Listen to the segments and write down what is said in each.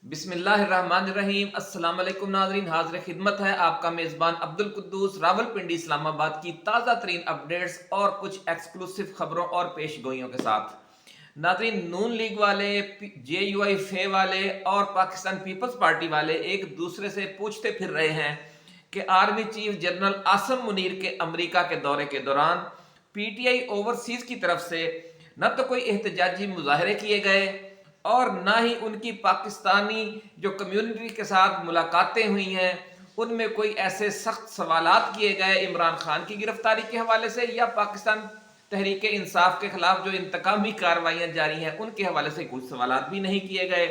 बिस्मिल्लाहिर्रहमानिर्रहीम। अस्सलाम वालेकुम नाज़रीन, हाज़िर खिदमत है आपका मेज़बान अब्दुल कुद्दूस रावलपिंडी इस्लामाबाद की ताज़ा तरीन अपडेट्स और कुछ एक्सक्लूसिव खबरों और पेशगोइयों के साथ। नाज़रीन, नून लीग वाले, JUI फे वाले और पाकिस्तान पीपल्स पार्टी वाले एक दूसरे से पूछते फिर रहे हैं कि army chief general Asim Munir के अमरीका के दौरे के दौरान PTI ओवरसीज की तरफ से न तो कोई एहतजाजी मुजाहरे किए गए और ना ही उनकी पाकिस्तानी जो कम्युनिटी के साथ मुलाकातें हुई हैं उनमें कोई ऐसे सख्त सवालात किए गए इमरान खान की गिरफ्तारी के हवाले से या पाकिस्तान तहरीक इंसाफ के खिलाफ जो इंतकामी कार्रवाइयां जारी हैं उनके हवाले से कुछ सवालात भी नहीं किए गए।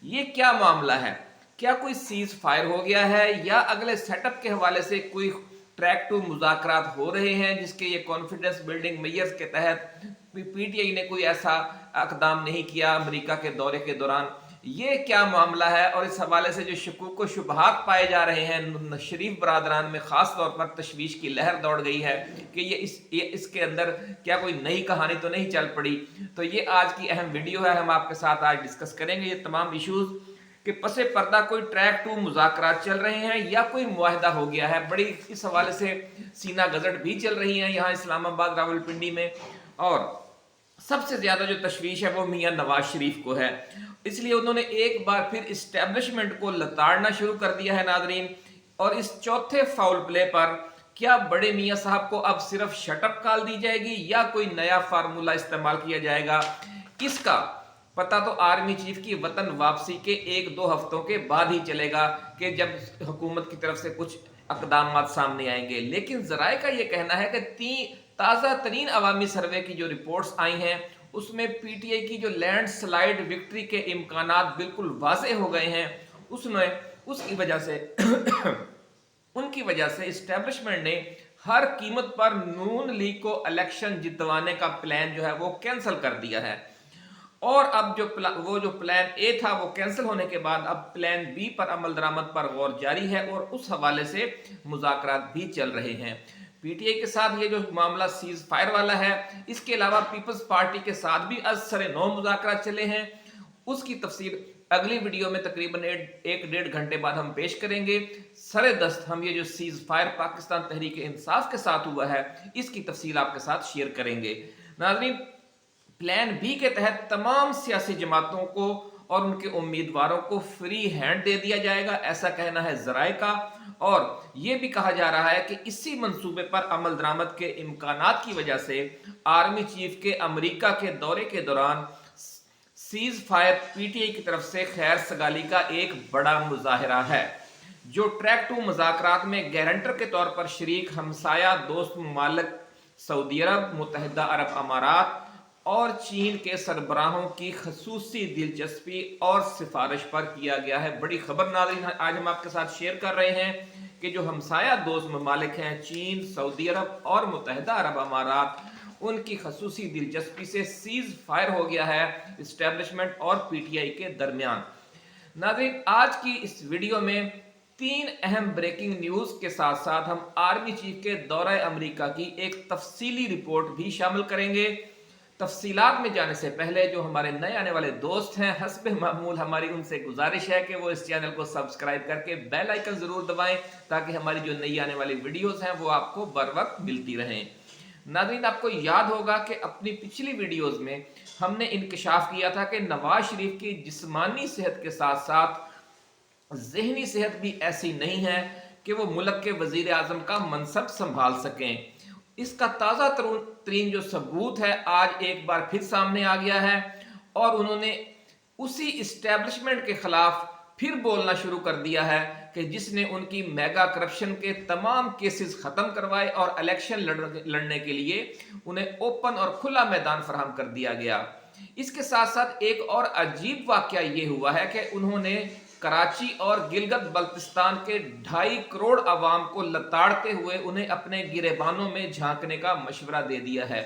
ये क्या मामला है? क्या कोई सीज फायर हो गया है या अगले सेटअप के हवाले से कोई ट्रैक टू मुज़ाकरात हो रहे हैं जिसके ये कॉन्फिडेंस बिल्डिंग मेयर्स के तहत PTI ने कोई ऐसा अकदाम नहीं किया अमेरिका के दौरे के दौरान? ये क्या मामला है? और इस हवाले से जो शकूक व शुबहात पाए जा रहे हैं शरीफ बरादरान में खास तौर पर तशवीश की लहर दौड़ गई है कि ये इसके अंदर क्या कोई नई कहानी तो नहीं चल पड़ी। तो ये आज की अहम वीडियो है, हम आपके साथ आज डिस्कस करेंगे ये तमाम इश्यूज कि पसे पर्दा कोई ट्रैक टू मुज़ाकरात चल रहे हैं या कोई मुआहदा हो गया है। बड़ी इस हवाले से सीना गजट भी चल रही है यहाँ इस्लामाबाद रावलपिंडी में, और सबसे ज्यादा जो तशवीश है वो मियां नवाज शरीफ को है। इसलिए उन्होंने एक बार फिर इस्टेब्लिशमेंट को लताड़ना शुरू कर दिया है नाजरीन। और इस चौथे फाउल प्ले पर क्या बड़े मियां साहब को अब सिर्फ शटअप कॉल दी जाएगी या कोई नया फार्मूला इस्तेमाल किया जाएगा? इसका पता तो आर्मी चीफ की वतन वापसी के 1-2 हफ्तों के बाद ही चलेगा कि जब हुकूमत की तरफ से कुछ अकदाम सामने आएंगे। लेकिन जराए का यह कहना है कि ताज़ा तरीन अवामी सर्वे की जो रिपोर्ट्स आई हैं उसमें PTI की जो लैंड स्लाइड विक्ट्री के इम्कानात बिल्कुल वाज़े हो गए हैं। उसकी वजह से उनकी वजह से इस्टेब्लिशमेंट ने हर कीमत पर नून लीग को इलेक्शन जितवाने का प्लान जो है वो कैंसिल कर दिया है। और अब जो प्लान ए था वो कैंसिल होने के बाद अब प्लान बी पर अमल दरामद पर गौर जारी है और उस हवाले से मुज़ाकरात भी चल रहे हैं। PTI के साथ ये जो मामला सीज फायर वाला है, इसके अलावा पीपल्स पार्टी के साथ भी असरे 9 मुज़ाकरात चले हैं। उसकी तफसीर अगली वीडियो में तकरीबन 1-1.5 घंटे बाद हम पेश करेंगे। सरे दस्त हम ये जो सीज फायर पाकिस्तान तहरीक इंसाफ के साथ हुआ है इसकी तफसील आपके साथ शेयर करेंगे। नाज़रीन, प्लान बी के तहत तमाम सियासी जमातों को और उनके उम्मीदवारों को फ्री हैंड दे दिया जाएगा, ऐसा कहना है जराए का। और यह भी कहा जा रहा है कि इसी मंसूबे पर अमल दरामद के इम्कानात की वजह से आर्मी चीफ के अमेरिका के दौरे के दौरान सीज फायर PTI की तरफ से खैर सगाली का एक बड़ा मुजाहरा है। जो ट्रैक टू मुज़ाकरात में गारंटर के तौर पर शरीक हमसाया दोस्त ममालिक सऊदी अरब, मुत्तहिदा अरब अमारात और चीन के सरबराहों की खसूसी दिलचस्पी और सिफारिश पर किया गया है। बड़ी खबर नाज़रीन आज हम आपके साथ शेयर कर रहे हैं कि जो हमसाया दोस्त ममालिक हैं चीन, सऊदी अरब और मुत्तहिदा अरब अमारात, उनकी खसूसी दिलचस्पी से सीज फायर हो गया है इस्टेब्लिशमेंट और PTI के दरमियान। नाज़रीन, आज की इस वीडियो में 3 अहम ब्रेकिंग न्यूज़ के साथ साथ हम आर्मी चीफ के दौरे अमेरिका की एक तफसीली रिपोर्ट भी शामिल करेंगे। तफसीलात में जाने से पहले जो हमारे नए आने वाले दोस्त हैं, हस्बे मामूल हमारी उनसे गुजारिश है कि वो इस चैनल को सब्सक्राइब करके बेल आइकन ज़रूर दबाएं ताकि हमारी जो नई आने वाली वीडियोस हैं वो आपको बर वक्त मिलती रहें। नाज़रीन, आपको याद होगा कि अपनी पिछली वीडियोस में हमने इंकशाफ किया था कि नवाज शरीफ की जिस्मानी सेहत के साथ साथ जहनी सेहत भी ऐसी नहीं है कि वो मुल्क के वजीर आजम का मनसब संभाल सकें। इसका ताज़ा तरीन जो सबूत है आज एक बार फिर सामने आ गया है और उन्होंने उसी इस्टेब्लिशमेंट के खिलाफ फिर बोलना शुरू कर दिया है कि जिसने उनकी मेगा करप्शन के तमाम केसेस खत्म करवाए और इलेक्शन लड़ने के लिए उन्हें ओपन और खुला मैदान फराहम कर दिया गया। इसके साथ साथ एक और अजीब वाकया ये हुआ है कि उन्होंने कराची और गिलगित बल्तिस्तान के 2.5 करोड़ अवाम को लताड़ते हुए उन्हें अपने गिरेबानों में झांकने का मशवरा दे दिया है।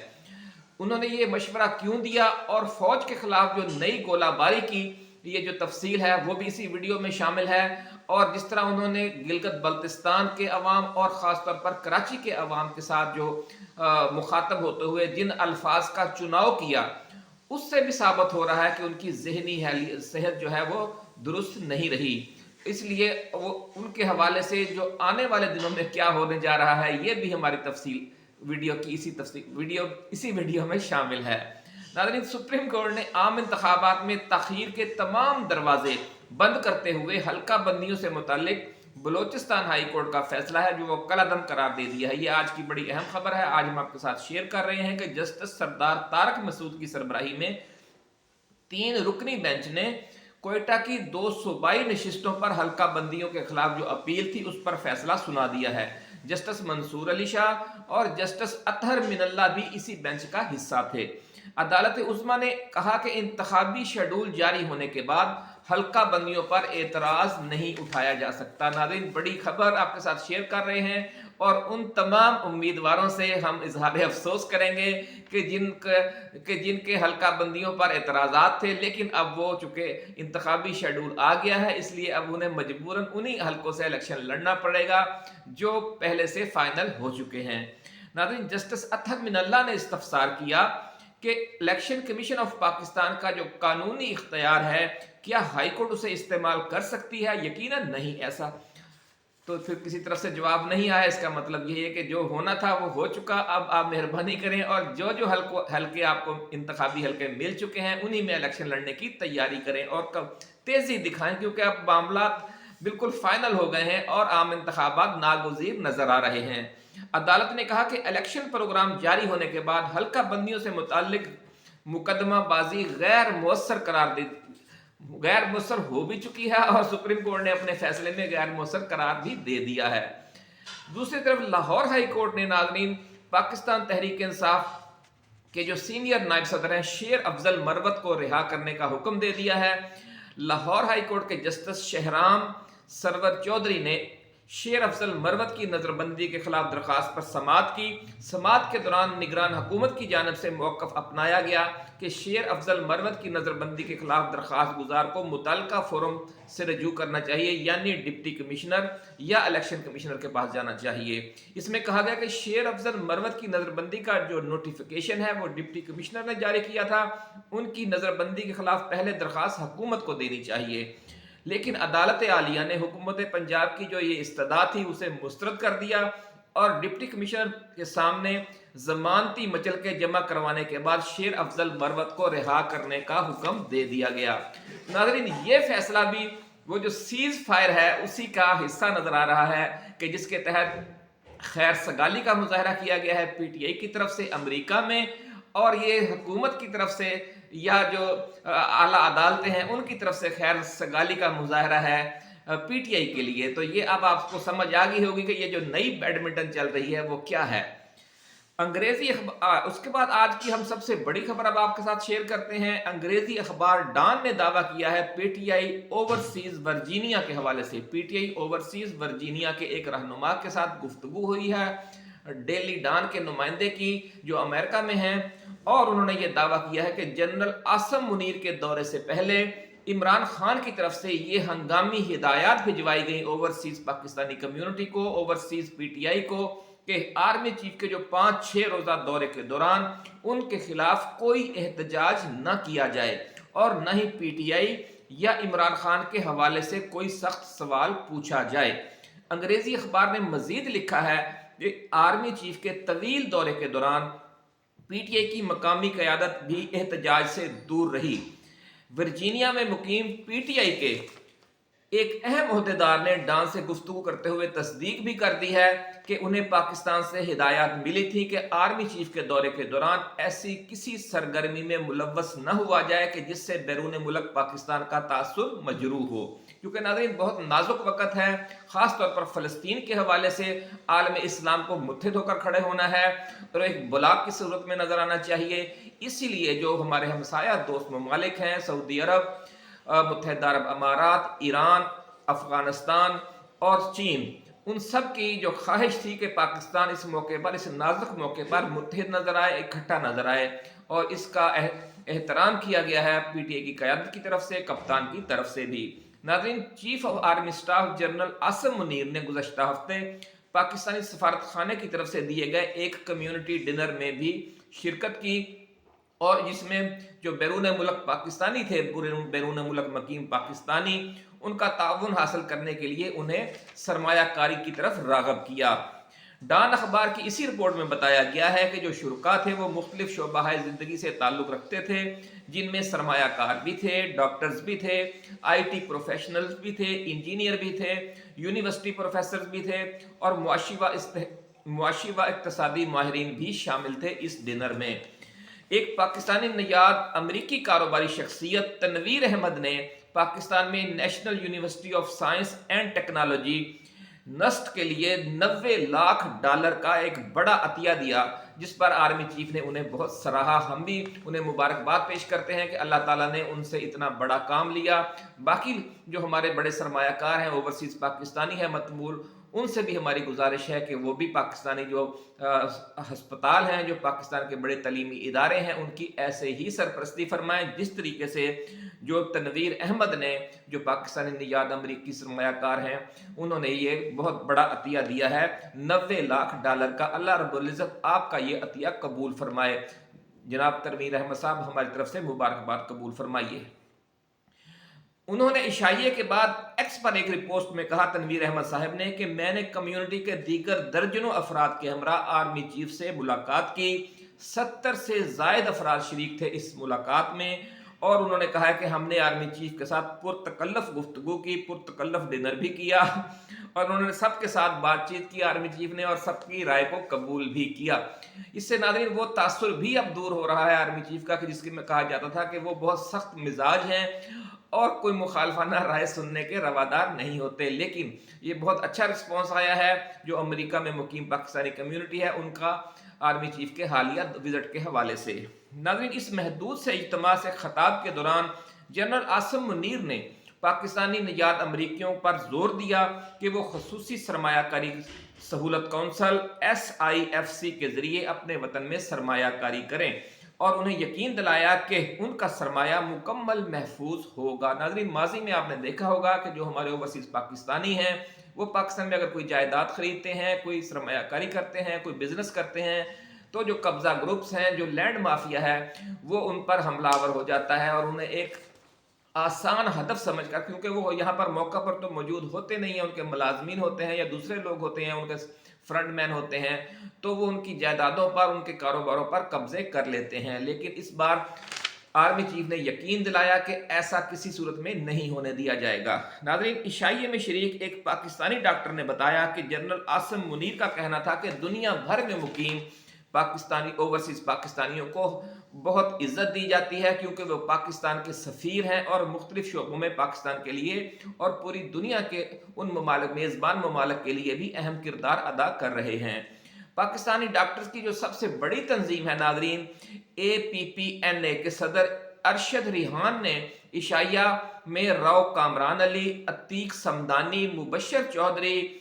उन्होंने ये मशवरा क्यों दिया और फौज के खिलाफ जो नई गोलाबारी की, ये जो तफसील है वो भी इसी वीडियो में शामिल है। और जिस तरह उन्होंने गिलगित बल्तिस्तान के अवाम और ख़ासतौर पर कराची के अवाम के साथ जो मुखातब होते हुए जिन अल्फाज का चुनाव किया, उससे भी साबित हो रहा है कि उनकी जहनी सेहत जो है वो درست نہیں رہی، اس لیے وہ ان کے حوالے سے جو آنے والے دنوں میں کیا ہونے جا رہا ہے یہ بھی ہماری تفصیل اسی ویڈیو میں شامل ہے۔ ناظرین، سپریم کورٹ نے عام انتخابات میں تاخیر کے تمام دروازے بند کرتے ہوئے حلقہ بندیوں سے متعلق بلوچستان ہائی کورٹ کا فیصلہ ہے جو وہ کالعدم قرار دے دیا ہے۔ یہ آج کی بڑی اہم خبر ہے، آج ہم آپ کے ساتھ شیئر کر رہے ہیں کہ جسٹس سردار طارق مسعود کی سربراہی میں 3 رکنی بینچ نے کوئٹہ کی 2 صوبائی نشستوں پر حلقہ بندیوں کے خلاف جو اپیل تھی اس پر فیصلہ سنا دیا ہے۔ جسٹس منصور علی شاہ اور جسٹس اطہر من اللہ بھی اسی بینچ کا حصہ تھے۔ عدالت عظمیٰ نے کہا کہ انتخابی شیڈول جاری ہونے کے بعد حلقہ بندیوں پر اعتراض نہیں اٹھایا جا سکتا۔ ناظرین، بڑی خبر آپ کے ساتھ شیئر کر رہے ہیں اور ان تمام امیدواروں سے ہم اظہار افسوس کریں گے کہ جن کے حلقہ بندیوں پر اعتراضات تھے، لیکن اب وہ چونکہ انتخابی شیڈول آ گیا ہے اس لیے اب انہیں مجبوراً انہی حلقوں سے الیکشن لڑنا پڑے گا جو پہلے سے فائنل ہو چکے ہیں۔ ناظرین، جسٹس اطہر من اللہ نے استفسار کیا کہ الیکشن کمیشن آف پاکستان کا جو قانونی اختیار ہے کیا ہائی کورٹ اسے استعمال کر سکتی ہے؟ یقیناً نہیں، ایسا تو پھر کسی طرف سے جواب نہیں آیا۔ اس کا مطلب یہ ہے کہ جو ہونا تھا وہ ہو چکا، اب آپ مہربانی کریں اور جو حلقے آپ کو انتخابی حلقے مل چکے ہیں انہی میں الیکشن لڑنے کی تیاری کریں اور تیزی دکھائیں، کیونکہ اب معاملات بالکل فائنل ہو گئے ہیں اور عام انتخابات ناگزیر نظر آ رہے ہیں۔ عدالت نے کہا کہ الیکشن پروگرام جاری ہونے کے بعد حلقہ بندیوں سے متعلق مقدمہ بازی غیر مؤثر ہو بھی چکی ہے اور سپریم کورٹ نے اپنے فیصلے میں غیر مؤثر قرار بھی دے دیا ہے۔ دوسری طرف لاہور ہائی کورٹ نے ناظرین پاکستان تحریک انصاف کے جو سینئر نائب صدر ہیں شیر افضل مروت کو رہا کرنے کا حکم دے دیا ہے۔ لاہور ہائی کورٹ کے جسٹس شہرام سرور چودھری نے شیر افضل مروت کی نظر بندی کے خلاف درخواست پر سماعت کی۔ سماعت کے دوران نگران حکومت کی جانب سے موقف اپنایا گیا کہ شیر افضل مروت کی نظر بندی کے خلاف درخواست گزار کو متعلقہ فورم سے رجوع کرنا چاہیے، یعنی ڈپٹی کمشنر یا الیکشن کمشنر کے پاس جانا چاہیے۔ اس میں کہا گیا کہ شیر افضل مروت کی نظر بندی کا جو نوٹیفیکیشن ہے وہ ڈپٹی کمشنر نے جاری کیا تھا، ان کی نظر بندی کے خلاف پہلے درخواست حکومت کو دینی چاہیے، لیکن عدالت عالیہ نے حکومت پنجاب کی جو یہ استدعا تھی اسے مسترد کر دیا اور ڈپٹی کمشنر کے سامنے ضمانتی مچلقے جمع کروانے کے بعد شیر افضل مروت کو رہا کرنے کا حکم دے دیا گیا۔ ناظرین، یہ فیصلہ بھی وہ جو سیز فائر ہے اسی کا حصہ نظر آ رہا ہے کہ جس کے تحت خیر سگالی کا مظاہرہ کیا گیا ہے پی ٹی آئی کی طرف سے امریکہ میں، اور یہ حکومت کی طرف سے یا جو اعلیٰ عدالتیں ہیں ان کی طرف سے خیر سگالی کا مظاہرہ ہے پی ٹی آئی کے لیے۔ تو یہ اب آپ کو سمجھ آ گئی ہوگی کہ یہ جو نئی بیڈمنٹن چل رہی ہے وہ کیا ہے۔ انگریزی اس کے بعد آج کی ہم سب سے بڑی خبر اب آپ کے ساتھ شیئر کرتے ہیں۔ انگریزی اخبار ڈان نے دعویٰ کیا ہے P T I overseas Virginia کے حوالے سے، P T I overseas Virginia کے ایک رہنما کے ساتھ گفتگو ہوئی ہے ڈیلی ڈان کے نمائندے کی جو امریکہ میں ہیں، اور انہوں نے یہ دعویٰ کیا ہے کہ جنرل عاصم منیر کے دورے سے پہلے عمران خان کی طرف سے یہ ہنگامی ہدایات بھجوائی گئی اوورسیز پاکستانی کمیونٹی کو، اوورسیز پی ٹی آئی کو، کہ آرمی چیف کے جو 5-6 روزہ دورے کے دوران ان کے خلاف کوئی احتجاج نہ کیا جائے اور نہ ہی پی ٹی آئی یا عمران خان کے حوالے سے کوئی سخت سوال پوچھا جائے۔ انگریزی اخبار نے مزید لکھا ہے کہ آرمی چیف کے طویل دورے کے دوران پی ٹی آئی کی مقامی قیادت بھی احتجاج سے دور رہی۔ ورجینیا میں مقیم پی ٹی آئی کے ایک اہم عہدیدار نے ڈان سے گفتگو کرتے ہوئے تصدیق بھی کر دی ہے کہ انہیں پاکستان سے ہدایات ملی تھی کہ آرمی چیف کے دورے کے دوران ایسی کسی سرگرمی میں ملوث نہ ہوا جائے کہ جس سے بیرون ملک پاکستان کا تاثر مجروح ہو، کیونکہ ناظرین بہت نازک وقت ہے، خاص طور پر فلسطین کے حوالے سے عالم اسلام کو متحد ہو کر کھڑے ہونا ہے اور ایک بلاک کی صورت میں نظر آنا چاہیے۔ اسی لیے جو ہمارے ہمسایہ دوست ممالک ہیں، سعودی عرب، متحدہ عرب امارات، ایران، افغانستان اور چین، ان سب کی جو خواہش تھی کہ پاکستان اس موقع پر، اس نازک موقع پر متحد نظر آئے، اکٹھا نظر آئے، اور اس کا احترام کیا گیا ہے پی ٹی آئی کی قیادت کی طرف سے، کپتان کی طرف سے بھی۔ ناظرین، chief of army staff general Asim Munir نے گزشتہ ہفتے پاکستانی سفارت خانے کی طرف سے دیے گئے ایک کمیونٹی ڈنر میں بھی شرکت کی और जिसमें जो बैरून मुल्क पाकिस्तानी थे, बैरून मुल्क मकीम पाकिस्तानी, उनका ताउन हासिल करने के लिए उन्हें सरमायाकारी की तरफ राग़ब किया। डॉन अखबार की इसी रिपोर्ट में बताया गया है कि जो शुरका थे वो मुख्तलिफ शोबाए ज़िंदगी से ताल्लुक़ रखते थे, जिनमें सरमायाकार भी थे, डॉक्टर्स भी थे, IT प्रोफेशनल्स भी थे, इंजीनियर भी थे, यूनिवर्सिटी प्रोफेसर भी थे और मुआशी व इक़्तिसादी माहिरीन भी शामिल थे इस डिनर में। एक पाकिस्तानी नयाद अमरीकी कारोबारी शख्सियत तनवीर अहमद ने पाकिस्तान में national university of science and technology NUST के लिए $90 लाख का एक बड़ा अतिया दिया, जिस पर आर्मी चीफ ने उन्हें बहुत सराहा। हम भी उन्हें मुबारकबाद पेश करते हैं कि अल्लाह ताला ने उनसे इतना बड़ा काम लिया। बाकी जो हमारे बड़े सरमायाकार हैं, ओवरसीज़ पाकिस्तानी हैं मतमूल, उनसे भी हमारी गुजारिश है कि वो भी पाकिस्तानी जो हस्पताल हैं, जो पाकिस्तान के बड़े तलीमी इदारे हैं, उनकी ऐसे ही सरपरस्ती फरमाएं जिस तरीके से जो तनवीर अहमद ने, जो पाकिस्तानी नियाद अमरीकी सरमायाकार हैं, उन्होंने ये बहुत बड़ा अतिया दिया है $90 लाख का। अल्लाह रब्बुल इज़्ज़त आपका ये अतिया कबूल फरमाए। जनाब तनवीर अहमद साहब, हमारी तरफ से मुबारकबाद कबूल फरमाइए। उन्होंने इशाइये के बाद एक्स पर एक रिपोस्ट में कहा, तनवीर अहमद साहब ने, कि मैंने कम्युनिटी के दीगर दर्जनों अफराद के हमरा आर्मी चीफ से मुलाकात की। 70 से ज़ायद अफराद शरीक थे इस मुलाकात में और उन्होंने कहा है कि हमने आर्मी चीफ के साथ पुरतकल्लफ गुफ्तगू की, पुरतकल्लफ डिनर भी किया और उन्होंने सबके साथ बातचीत की आर्मी चीफ ने और सबकी राय को कबूल भी किया। इससे नाज़रीन वो तासुर भी अब दूर हो रहा है आर्मी चीफ का कि जिसके में कहा जाता था कि वो बहुत सख्त मिजाज हैं और कोई मुखालफाना राय सुनने के रवादार नहीं होते। लेकिन ये बहुत अच्छा रिस्पॉन्स आया है जो अमेरिका में मुकीम पाकिस्तानी कम्युनिटी है उनका आर्मी चीफ के हालिया विजिट के हवाले से। नाज़रीन, इस महदूद से इज्तिमा से खिताब के दौरान जनरल आसिम मुनीर ने पाकिस्तानी निजात अमरीकियों पर जोर दिया कि वो खसूसी सरमायाकारी सहूलत कौंसल SIFC के जरिए अपने वतन में सरमायाकारी करें और उन्हें यकीन दिलाया कि उनका सरमाया मुकम्मल महफूज होगा। नाज़रीन, माजी में आपने देखा होगा कि जो हमारे ओवरसीज़ पाकिस्तानी हैं वो पाकिस्तान में अगर कोई जायदाद खरीदते हैं, कोई सरमायाकारी करते हैं, कोई बिजनेस करते हैं, तो जो कब्जा ग्रुप्स हैं, जो लैंड माफिया है, वो उन पर हमलावर हो जाता है और उन्हें एक आसान हदफ समझकर, क्योंकि वो यहाँ पर मौका पर तो मौजूद होते नहीं हैं, उनके मुलाजमीन होते हैं या दूसरे लोग होते हैं, उनके फ्रंटमैन होते हैं, तो वो उनकी जायदादों पर, उनके कारोबारों पर कब्जे कर लेते हैं। लेकिन इस बार आर्मी चीफ ने यकीन दिलाया कि ऐसा किसी सूरत में नहीं होने दिया जाएगा। नाज़रीन, इशाइये में शरीक एक पाकिस्तानी डॉक्टर ने बताया कि जनरल आसिम मुनीर का कहना था कि दुनिया भर में मुकीम पाकिस्तानी ओवरसीज़ पाकिस्तानियों को बहुत इज्जत दी जाती है क्योंकि वो पाकिस्तान के सफ़ीर हैं और मुख्तलिफ शोबों में पाकिस्तान के लिए और पूरी दुनिया के उन ममालिक, मेज़बान ममालिक के लिए भी अहम किरदार अदा कर रहे हैं। पाकिस्तानी डॉक्टर्स की जो सबसे बड़ी तंजीम है नाज़रीन, APPNA के सदर अरशद रिहान ने इशाइया में राव कामरान अली, अतीक समदानी, मुबशर चौधरी,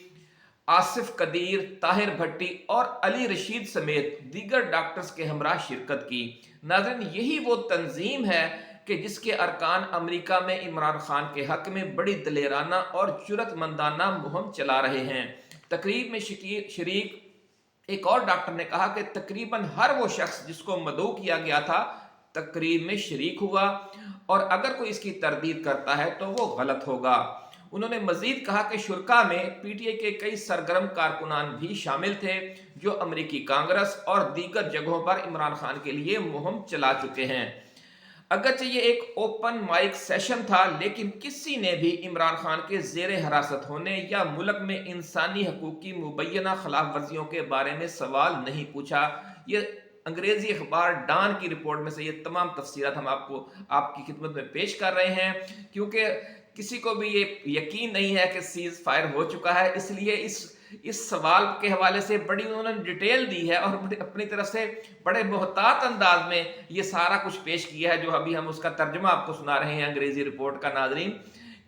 आसिफ कदीर, ताहिर भट्टी और अली रशीद समेत दीगर डॉक्टर्स के हमरा शिरकत की। नाज़रीन, यही वो तंजीम है कि जिसके अरकान अमेरिका में इमरान खान के हक में बड़ी दलेराना और जुर्रतमंदाना मुहिम चला रहे हैं। तकरीब में शरीक एक और डॉक्टर ने कहा कि तकरीबन हर वो शख्स जिसको मदऊ किया गया था तकरीब में शरीक हुआ और अगर कोई इसकी तरदीद करता है तो वो गलत होगा। उन्होंने मजीद कहा कि शुरका में PTI के कई सरगर्म कारकुनान भी शामिल थे जो अमरीकी कांग्रेस और दीगर जगहों पर इमरान खान के लिए मुहिम चला चुके हैं। अगरचे ये एक ओपन माइक सेशन था लेकिन किसी ने भी इमरान खान के जेर हिरासत होने या मुल्क में इंसानी हकूक की मुबैना खिलाफ वर्जियों के बारे में सवाल नहीं पूछा। ये अंग्रेजी अखबार डॉन की रिपोर्ट में से ये तमाम तफसीलात हम आपकी खिदमत में पेश कर रहे हैं क्योंकि किसी को भी ये यकीन नहीं है कि सीज फायर हो चुका है, इसलिए इस सवाल के हवाले से बड़ी उन्होंने डिटेल दी है और अपनी तरफ से बड़े मोहतात अंदाज में ये सारा कुछ पेश किया है जो अभी हम उसका तर्जुमा आपको सुना रहे हैं अंग्रेजी रिपोर्ट का। नाज़रीन,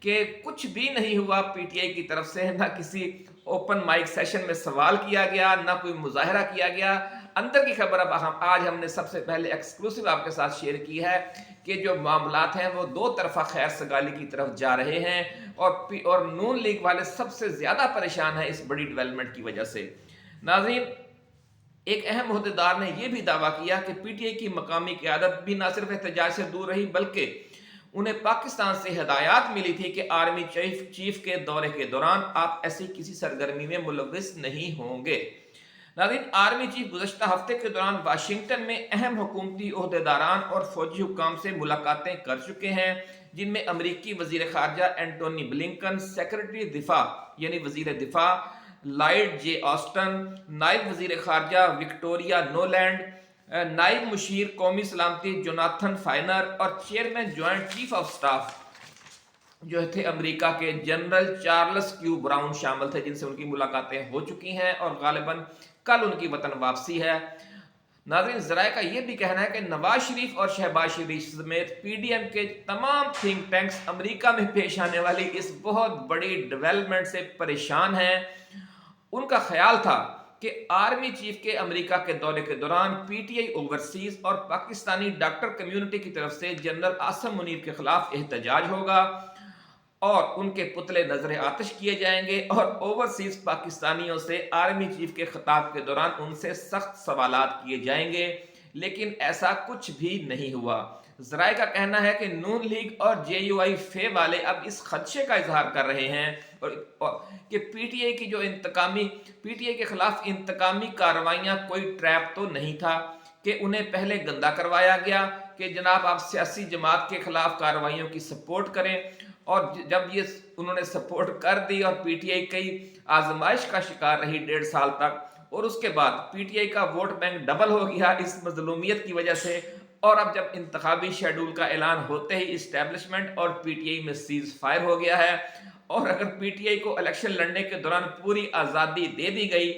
कि कुछ भी नहीं हुआ PTI की तरफ से, ना किसी ओपन माइक सेशन में सवाल किया गया, ना कोई मुजाहरा किया गया। अंदर की खबर अब आज हमने सबसे पहले एक्सक्लूसिव आपके साथ शेयर की है कि जो मामलात हैं वो दो तरफा खैर सगाली की तरफ जा रहे हैं और नून लीग वाले सबसे ज़्यादा परेशान हैं इस बड़ी डेवलपमेंट की वजह से। नाज़रीन, एक अहम ओहदेदार ने यह भी दावा किया कि पीटीआई की मकामी क़यादत भी न सिर्फ एहतजाज से दूर रही बल्कि उन्हें पाकिस्तान से हिदायत मिली थी कि आर्मी चीफ के दौरे के दौरान आप ऐसी किसी सरगर्मी में मुलव्विस नहीं होंगे। नाज़रीन, आर्मी चीफ गुज़श्ता हफ्ते के दौरान वाशिंगटन में अहम हुकूमती ओहदेदारान और फौजी हुक्काम से मुलाकातें कर चुके हैं, जिनमें अमरीकी वज़ीर ख़ारजा एंटोनी ब्लिंकन, सेक्रेटरी दिफा यानी वज़ीर दिफा लॉयड जे ऑस्टन, नायब वज़ीर ख़ारजा विक्टोरिया नोलैंड, नायब मुशीर कौमी सलामती जोनाथन फाइनर और chairman joint chief of staff जो थे अमेरिका के जनरल चार्ल्स क्यू ब्राउन शामिल थे, जिनसे उनकी मुलाकातें हो चुकी हैं और गालिबन कल उनकी वतन वापसी है। नाज़रीन, ज़राए का यह भी कहना है कि नवाज शरीफ और शहबाज शरीफ समेत पीडीएम के तमाम थिंक टैंक्स अमेरिका में पेश आने वाली इस बहुत बड़ी डेवलपमेंट से परेशान हैं। उनका ख्याल था कि आर्मी चीफ के अमेरिका के दौरे के दौरान पीटीआई ओवरसीज और पाकिस्तानी डॉक्टर कम्युनिटी की तरफ से जनरल आसम मुनीर के खिलाफ एहतजाज होगा और उनके पुतले नजर आतिश किए जाएंगे और ओवरसीज पाकिस्तानियों से आर्मी चीफ के खिताब के दौरान उनसे सख्त सवालात किए जाएंगे, लेकिन ऐसा कुछ भी नहीं हुआ। जराए का कहना है कि नून लीग और जेयूआई फे वाले अब इस खदशे का इजहार कर रहे हैं और कि पीटीआई के खिलाफ इंतकामी कार्रवाइयां कोई ट्रैप तो नहीं था, कि उन्हें पहले गंदा करवाया गया कि जनाब आप सियासी जमात के खिलाफ कार्रवाइयों की सपोर्ट करें, और जब ये उन्होंने सपोर्ट कर दी और पीटीआई कई आजमाइश का शिकार रही 1.5 साल तक, और उसके बाद पीटीआई का वोट बैंक डबल हो गया इस मजलूमियत की वजह से, और अब जब इंतखाबी शेड्यूल का ऐलान होते ही इस्टेब्लिशमेंट और पीटीआई में सीज फायर हो गया है, और अगर पीटीआई को इलेक्शन लड़ने के दौरान पूरी आज़ादी दे दी गई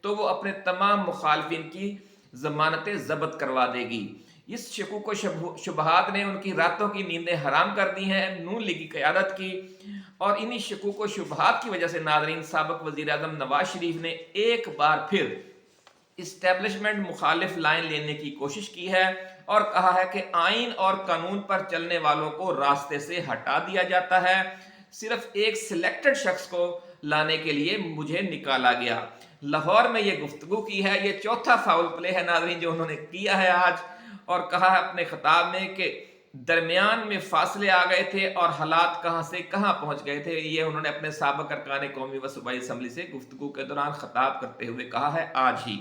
तो वो अपने तमाम मुखालफिन की जमानतें जब्त करवा देगी। इस शकूक व शुबहात ने उनकी रातों की नींदें हराम कर दी हैं नून लीग की क़यादत की, और इन्हीं शकूक व शुबहात की वजह से नाज़रीन साबिक़ वज़ीर आज़म नवाज शरीफ ने एक बार फिर इस्टेब्लिशमेंट मुखालिफ लाइन लेने की कोशिश की है और कहा है कि आइन और कानून पर चलने वालों को रास्ते से हटा दिया जाता है, सिर्फ एक सिलेक्टेड शख्स को लाने के लिए मुझे निकाला गया। लाहौर में ये गुफ्तगू की है, ये चौथा फाउल प्ले है नाज़रीन जो उन्होंने किया है आज, और कहा है अपने खिताब में कि दरमियान में फासले आ गए थे और हालात कहां से कहां पहुंच गए थे। ये उन्होंने अपने साबिक़ अरकान कौमी व सूबाई असम्बली से गुफ्तगू के दौरान खिताब करते हुए कहा है आज ही,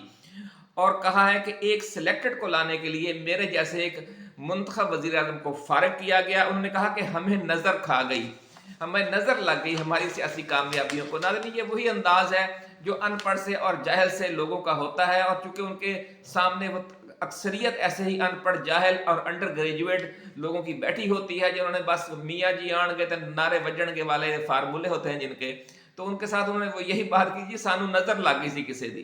और कहा है कि एक सिलेक्टेड को लाने के लिए मेरे जैसे एक मुंतखब वज़ीर आज़म को फारिग किया गया। उन्होंने कहा कि हमें नज़र खा गई, हमें नज़र लग गई हमारी सियासी कामयाबियों को। नाज़रीन, ये वही अंदाज है जो अनपढ़ से और जाहिल से लोगों का होता है, और चूंकि उनके सामने वो अक्सरियत ऐसे ही अनपढ़, जाहिल और अंडर ग्रेजुएट लोगों की बैठी होती है जिन्होंने बस मियाँ जी आन गए नारे वजन के वाले फार्मूले होते हैं जिनके, तो उनके साथ उन्होंने वो यही बात की जी सानू नजर लग गई सी किसी दी।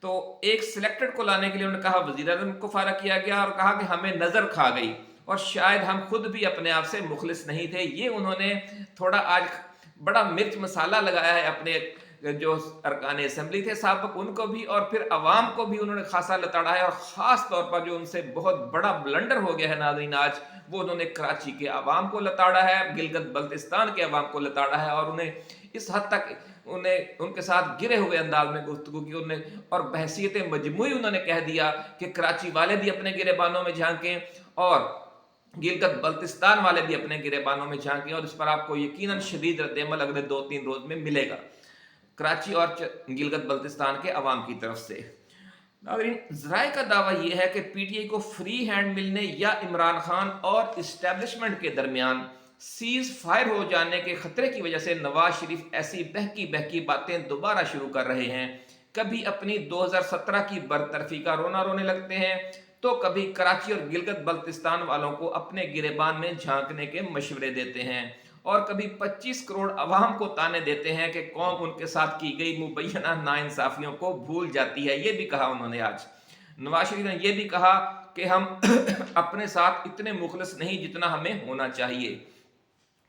तो एक सिलेक्टेड को लाने के लिए उन्होंने कहा वज़ीर आज़म को फारिग किया गया और कहा कि हमें नजर खा गई और शायद हम खुद भी अपने आप से मुखलिस नहीं थे। ये उन्होंने थोड़ा आज बड़ा मिर्च मसाला लगाया है अपने जो अरकान असेंबली थे साबिक़ उनको भी, और फिर अवाम को भी उन्होंने खासा लताड़ा है, और ख़ास तौर पर जो उनसे बहुत बड़ा ब्लंडर हो गया है नाज़रीन आज, वो उन्होंने कराची के अवाम को लताड़ा है, गिलगित बल्तिस्तान के अवाम को लताड़ा है, और उन्हें इस हद तक उन्हें उनके साथ गिरे हुए अंदाज में गुफ्तगू की उन्हें, और बहसीत मजमूई उन्होंने कह दिया कि कराची वाले भी अपने गिरेबानों में झांकें और गिलगित बल्तिस्तान वाले भी अपने गिरेबानों में झांकें, और इस पर आपको यकीनन शदीद रद्द-ए-अमल अगले 2-3 रोज में मिलेगा कराची और गिलगित बल्तिस्तान के अवाम की तरफ से। नाज़रीन, ज़राए का दावा यह है कि पीटीआई को फ्री हैंड मिलने या इमरान खान और इस्टेब्लिशमेंट के दरमियान सीज फायर हो जाने के खतरे की वजह से नवाज शरीफ ऐसी बहकी बहकी बातें दोबारा शुरू कर रहे हैं। कभी अपनी 2017 की बरतरफी का रोना रोने लगते हैं, तो कभी कराची और गिलगित बल्तिस्तान वालों को अपने गिरेबान में झांकने के मशवरे देते हैं, और कभी 25 करोड़ अवाम को ताने देते हैं कि कौम उनके साथ की गई मुबैना नाइंसाफियों को भूल जाती है। ये भी कहा उन्होंने आज। नवाज शरीफ ने यह भी कहा कि हम अपने साथ इतने मुखलिस नहीं जितना हमें होना चाहिए।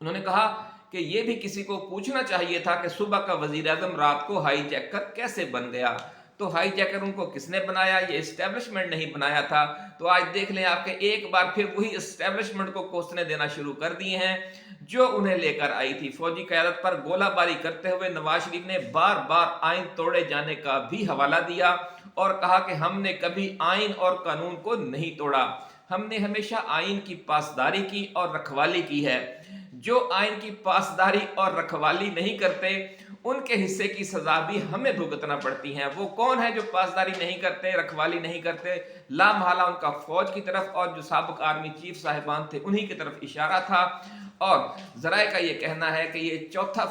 उन्होंने कहा कि यह भी किसी को पूछना चाहिए था कि सुबह का वजीर आजम रात को हाईजैकर कैसे बन गया। तो हाईजैकर उनको किसने बनाया? ये इस्टेब्लिशमेंट नहीं बनाया था। तो आज देख लें आपके एक बार फिर वही इस्टेब्लिशमेंट को कोसने देना शुरू कर दिए हैं जो उन्हें लेकर आई थी। फौजी क़यादत पर गोलाबारी करते हुए नवाज शरीफ ने बार बार आइन तोड़े जाने का भी हवाला दिया اور کہا کہ ہم نے کبھی آئین اور قانون کو نہیں توڑا، ہم نے ہمیشہ آئین کی پاسداری کی اور رکھوالی کی ہے۔ جو آئین کی پاسداری اور رکھوالی نہیں کرتے ان کے حصے کی سزا بھی ہمیں بھگتنا پڑتی ہیں۔ وہ کون ہے جو پاسداری نہیں کرتے، رکھوالی نہیں کرتے؟ لا محالہ ان کا فوج کی طرف اور جو سابق آرمی چیف صاحبان تھے انہی کی طرف اشارہ تھا، اور ذرائع کا یہ کہنا ہے کہ یہ چوتھا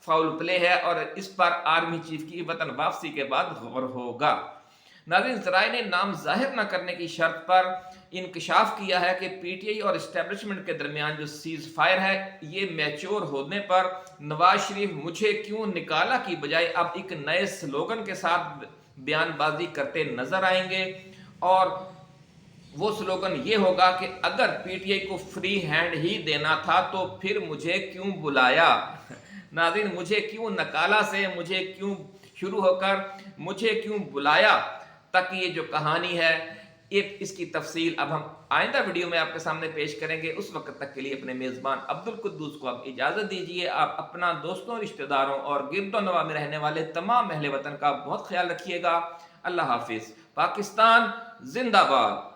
فاؤل پلے ہے اور اس پر آرمی چیف کی وطن واپسی کے بعد غور ہوگا۔ ناظرین، ذرائع نے نام ظاہر نہ کرنے کی شرط پر انکشاف کیا ہے کہ پی ٹی آئی اور اسٹیبلشمنٹ کے درمیان جو سیز فائر ہے یہ میچور ہونے پر نواز شریف مجھے کیوں نکالا کی بجائے اب ایک نئے سلوگن کے ساتھ بیان بازی کرتے نظر آئیں گے، اور وہ سلوگن یہ ہوگا کہ اگر پی ٹی آئی کو فری ہینڈ ہی دینا تھا تو پھر مجھے کیوں بلایا؟ ناظرین، مجھے کیوں نکالا سے مجھے کیوں شروع ہو کر مجھے کیوں بلایا تک یہ جو کہانی ہے اس کی تفصیل اب ہم آئندہ ویڈیو میں آپ کے سامنے پیش کریں گے۔ اس وقت تک کے لیے اپنے میزبان عبدالقدوس کو آپ اجازت دیجیے۔ آپ اپنا دوستوں، رشتہ داروں اور گرد و نواح میں رہنے والے تمام اہل وطن کا بہت خیال رکھیے گا۔ اللہ حافظ۔ پاکستان زندہ باد۔